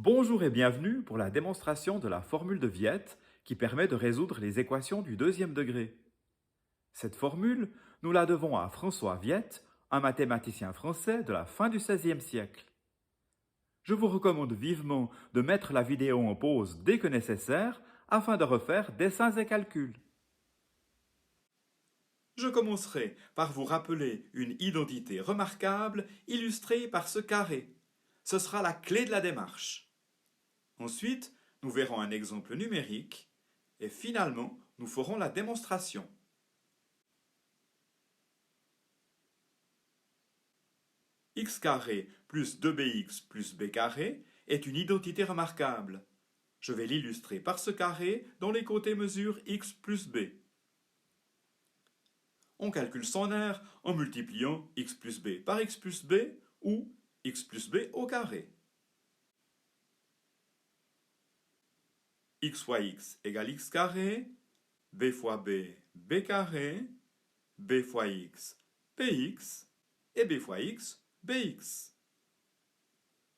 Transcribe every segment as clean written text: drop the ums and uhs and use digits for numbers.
Bonjour et bienvenue pour la démonstration de la formule de Viette qui permet de résoudre les équations du deuxième degré. Cette formule, nous la devons à François Viette, un mathématicien français de la fin du XVIe siècle. Je vous recommande vivement de mettre la vidéo en pause dès que nécessaire afin de refaire dessins et calculs. Je commencerai par vous rappeler une identité remarquable illustrée par ce carré. Ce sera la clé de la démarche. Ensuite, nous verrons un exemple numérique et finalement, nous ferons la démonstration. X carré plus 2bx plus b carré est une identité remarquable. Je vais l'illustrer par ce carré dont les côtés mesurent x plus b. On calcule son aire en multipliant x plus b par x plus b ou x plus b au carré. X fois x égale x carré, b fois b, b carré, b fois x, px, et b fois x, bx.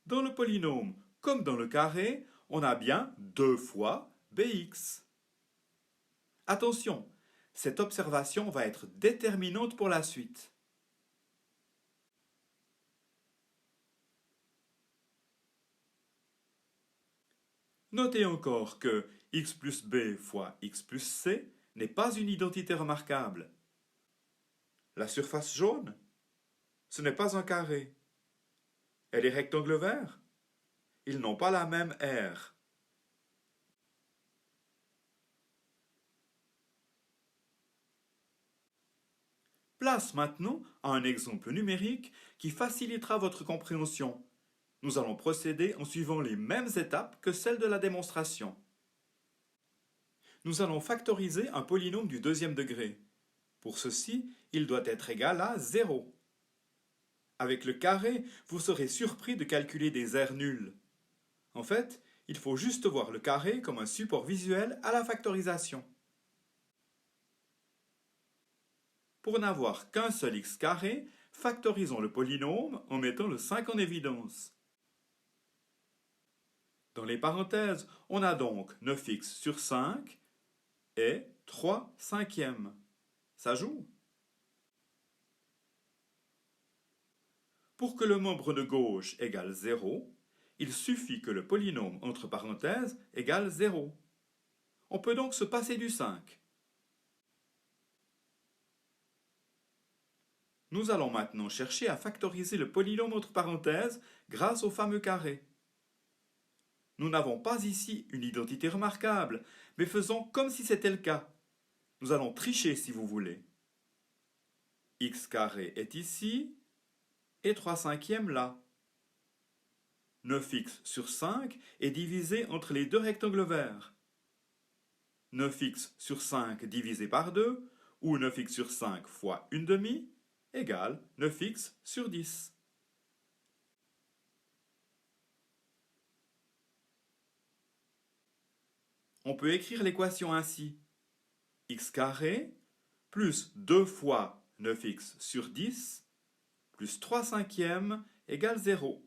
Dans le polynôme, comme dans le carré, on a bien 2 fois bx. Attention, cette observation va être déterminante pour la suite. Notez encore que x plus b fois x plus c n'est pas une identité remarquable. La surface jaune, ce n'est pas un carré. Et les rectangles verts, ils n'ont pas la même aire. Place maintenant à un exemple numérique qui facilitera votre compréhension. Nous allons procéder en suivant les mêmes étapes que celles de la démonstration. Nous allons factoriser un polynôme du deuxième degré. Pour ceci, il doit être égal à 0. Avec le carré, vous serez surpris de calculer des aires nulles. En fait, il faut juste voir le carré comme un support visuel à la factorisation. Pour n'avoir qu'un seul x carré, factorisons le polynôme en mettant le 5 en évidence. Dans les parenthèses, on a donc 9x sur 5 et 3 cinquièmes. Ça joue. Pour que le membre de gauche égale 0, il suffit que le polynôme entre parenthèses égale 0. On peut donc se passer du 5. Nous allons maintenant chercher à factoriser le polynôme entre parenthèses grâce au fameux carré. Nous n'avons pas ici une identité remarquable, mais faisons comme si c'était le cas. Nous allons tricher si vous voulez. X carré est ici et 3 cinquièmes là. 9x sur 5 est divisé entre les deux rectangles verts. 9x sur 5 divisé par 2, ou 9x sur 5 fois 1/2, égale 9x sur 10. On peut écrire l'équation ainsi. X carré plus 2 fois 9x sur 10 plus 3 cinquièmes égale 0.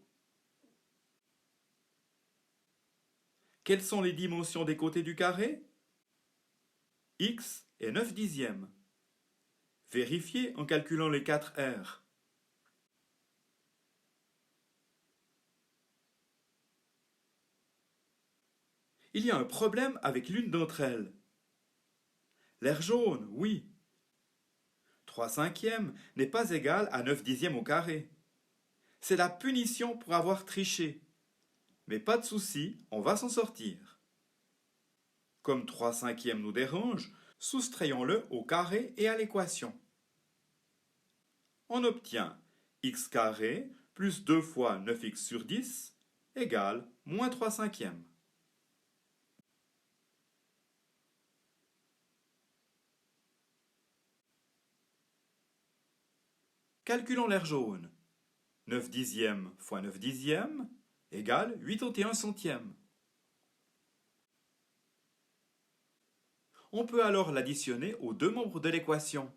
Quelles sont les dimensions des côtés du carré? X est 9 dixièmes. Vérifiez en calculant les 4 R. Il y a un problème avec l'une d'entre elles. L'aire jaune, oui. 3 cinquièmes n'est pas égal à 9 dixièmes au carré. C'est la punition pour avoir triché. Mais pas de souci, on va s'en sortir. Comme 3 cinquièmes nous dérange, soustrayons-le au carré et à l'équation. On obtient x carré plus 2 fois 9x sur 10 égale moins 3 cinquièmes. Calculons l'aire jaune. 9 dixièmes fois 9 dixièmes égale 81 centièmes. On peut alors l'additionner aux deux membres de l'équation.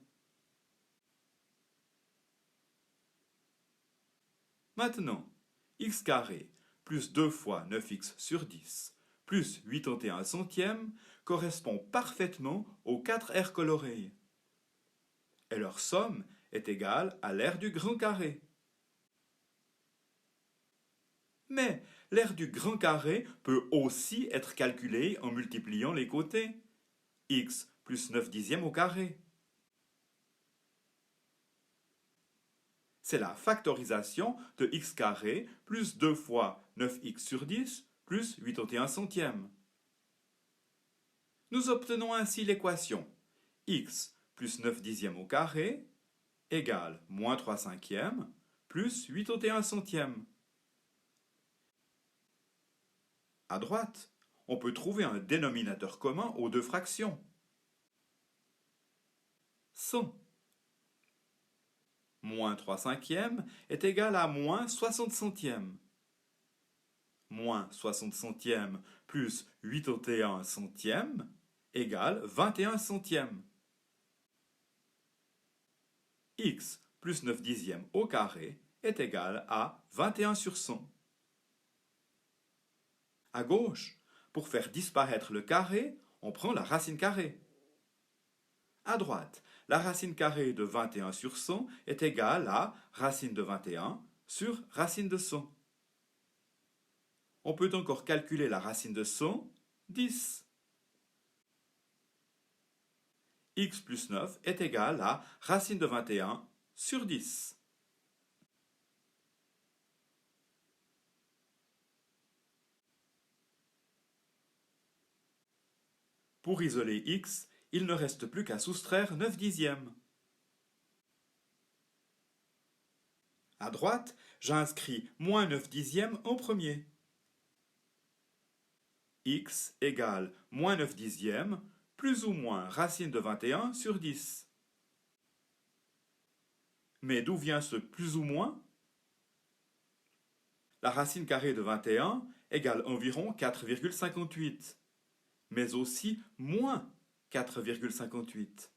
Maintenant, x carré plus 2 fois 9x sur 10 plus 81 centièmes correspond parfaitement aux 4 aires colorées. Et leur somme est égale à l'aire du grand carré. Mais l'aire du grand carré peut aussi être calculée en multipliant les côtés. X plus 9 dixièmes au carré. C'est la factorisation de x carré plus 2 fois 9x sur 10 plus 81 centièmes. Nous obtenons ainsi l'équation x plus 9 dixièmes au carré égale moins 3 cinquièmes plus 81 centièmes. À droite, on peut trouver un dénominateur commun aux deux fractions. 100. Moins 3 cinquièmes est égal à moins 60 centièmes. Moins 60 centièmes plus 81 centièmes égale 21 centièmes. X plus 9 dixièmes au carré est égal à 21 sur 100. À gauche, pour faire disparaître le carré, on prend la racine carrée. À droite, la racine carrée de 21 sur 100 est égale à racine de 21 sur racine de 100. On peut encore calculer la racine de 100, 10. X plus 9 est égal à racine de 21 sur 10. Pour isoler x, il ne reste plus qu'à soustraire 9 dixièmes. À droite, j'inscris moins 9 dixièmes en premier. X égale moins 9 dixièmes plus ou moins racine de 21 sur 10. Mais d'où vient ce plus ou moins? La racine carrée de 21 égale environ 4,58, mais aussi moins 4,58.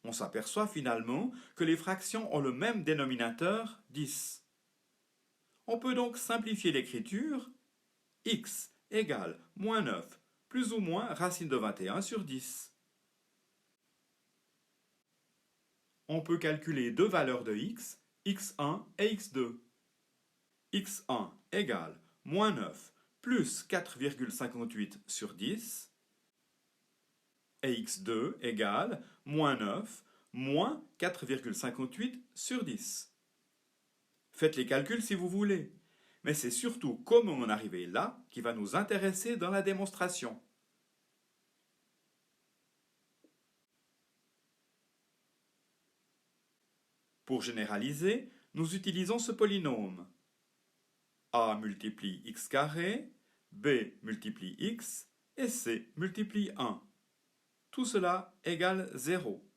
On s'aperçoit finalement que les fractions ont le même dénominateur, 10. On peut donc simplifier l'écriture. X égale moins 9 plus ou moins racine de 21 sur 10. On peut calculer deux valeurs de x, x1 et x2. x1 égale moins 9 plus 4,58 sur 10 et x2 égale moins 9 moins 4,58 sur 10. Faites les calculs si vous voulez, mais c'est surtout comment en arriver là qui va nous intéresser dans la démonstration. Pour généraliser, nous utilisons ce polynôme. A multiplie x carré, B multiplie x et C multiplie 1. Tout cela égale 0.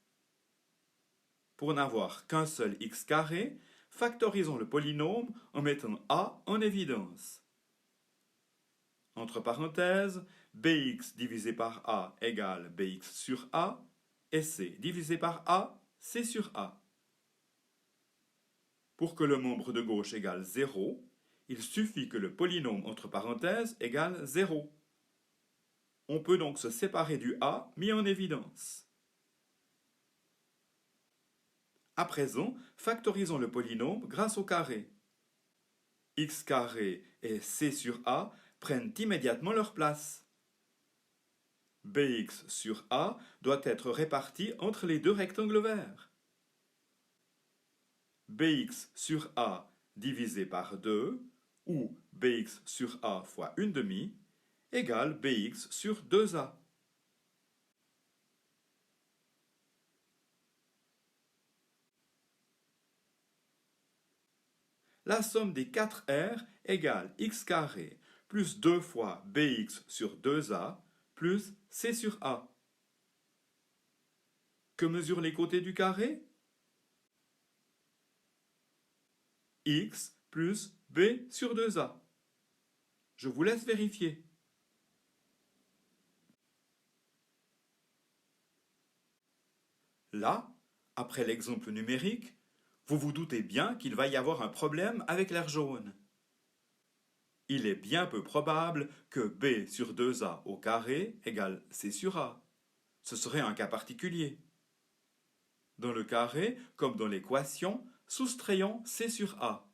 Pour n'avoir qu'un seul x carré, factorisons le polynôme en mettant A en évidence. Entre parenthèses, bx divisé par A égale bx sur A et C divisé par A, C sur A. Pour que le membre de gauche égale 0, il suffit que le polynôme entre parenthèses égale 0. On peut donc se séparer du A mis en évidence. À présent, factorisons le polynôme grâce au carré. X carré et C sur A prennent immédiatement leur place. Bx sur A doit être réparti entre les deux rectangles verts. Bx sur A divisé par 2, ou Bx sur A fois 1/2, égale Bx sur 2A. La somme des 4 R égale x carré plus 2 fois Bx sur 2A plus C sur A. Que mesurent les côtés du carré? X plus B sur 2A. Je vous laisse vérifier. Là, après l'exemple numérique, Vous vous doutez bien qu'il va y avoir un problème avec l'air jaune. Il est bien peu probable que B sur 2A au carré égale C sur A. Ce serait un cas particulier. Dans le carré, comme dans l'équation, soustrayons C sur A.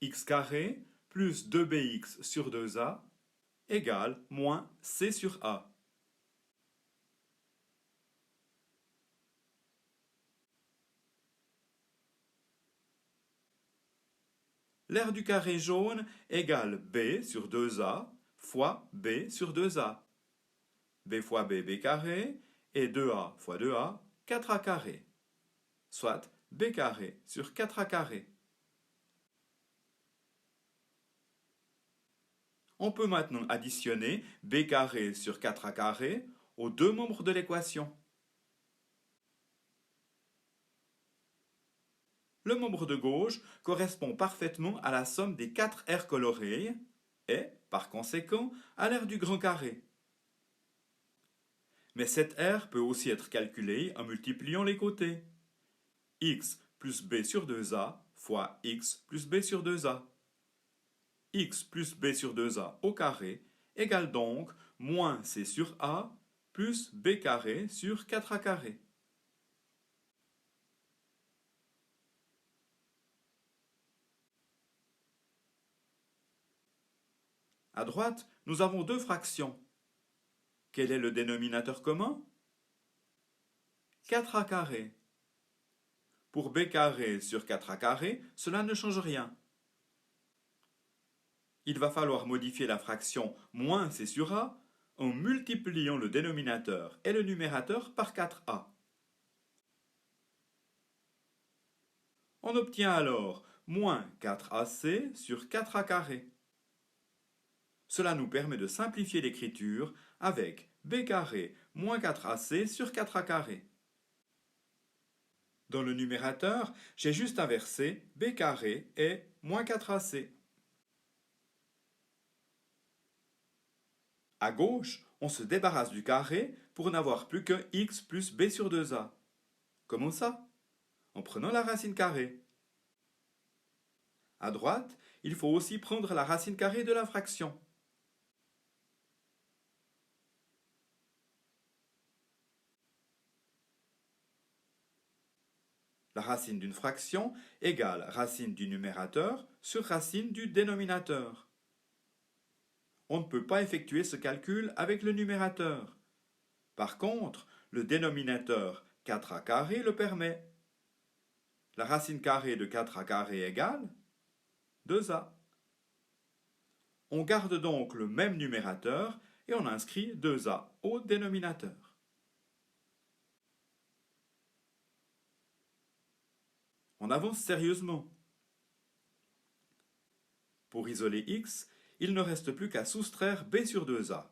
X carré plus 2bx sur 2a égale moins C sur A. L'aire du carré jaune égale B sur 2A fois B sur 2A. B fois B, B carré, et 2A fois 2A, 4A carré. Soit B carré sur 4A carré. On peut maintenant additionner B carré sur 4A carré aux deux membres de l'équation. Le membre de gauche correspond parfaitement à la somme des 4 aires colorées et, par conséquent, à l'aire du grand carré. Mais cette aire peut aussi être calculée en multipliant les côtés. X plus B sur 2A fois X plus B sur 2A. X plus B sur 2A au carré égale donc moins C sur A plus B carré sur 4A carré. À droite, nous avons deux fractions. Quel est le dénominateur commun? 4A carré. Pour B carré sur 4A carré, cela ne change rien. Il va falloir modifier la fraction moins C sur A en multipliant le dénominateur et le numérateur par 4A. On obtient alors moins 4AC sur 4A carré. Cela nous permet de simplifier l'écriture avec B carré moins 4AC sur 4A carré. Dans le numérateur, j'ai juste inversé B carré et moins 4AC. À gauche, on se débarrasse du carré pour n'avoir plus que x plus b sur 2a. Comment ça? En prenant la racine carrée. À droite, il faut aussi prendre la racine carrée de la fraction. La racine d'une fraction égale racine du numérateur sur racine du dénominateur. On ne peut pas effectuer ce calcul avec le numérateur. Par contre, le dénominateur 4a carré le permet. La racine carrée de 4a carré égale 2a. On garde donc le même numérateur et on inscrit 2a au dénominateur. On avance sérieusement. Pour isoler x, il ne reste plus qu'à soustraire b sur 2a.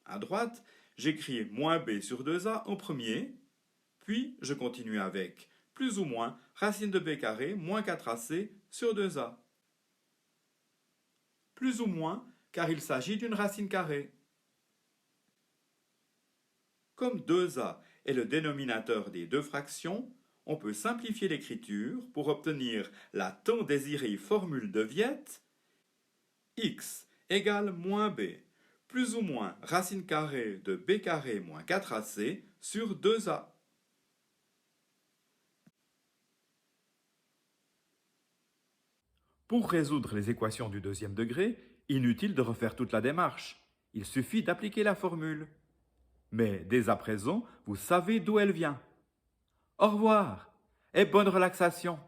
À droite, j'écris moins b sur 2a en premier, puis je continue avec plus ou moins racine de b carré moins 4ac sur 2a. Plus ou moins, car il s'agit d'une racine carrée. Comme 2a est le dénominateur des deux fractions, on peut simplifier l'écriture pour obtenir la tant désirée formule de Viette x égale moins b, plus ou moins racine carrée de b carré moins 4ac sur 2a. Pour résoudre les équations du deuxième degré, inutile de refaire toute la démarche. Il suffit d'appliquer la formule. Mais dès à présent, vous savez d'où elle vient. Au revoir et bonne relaxation.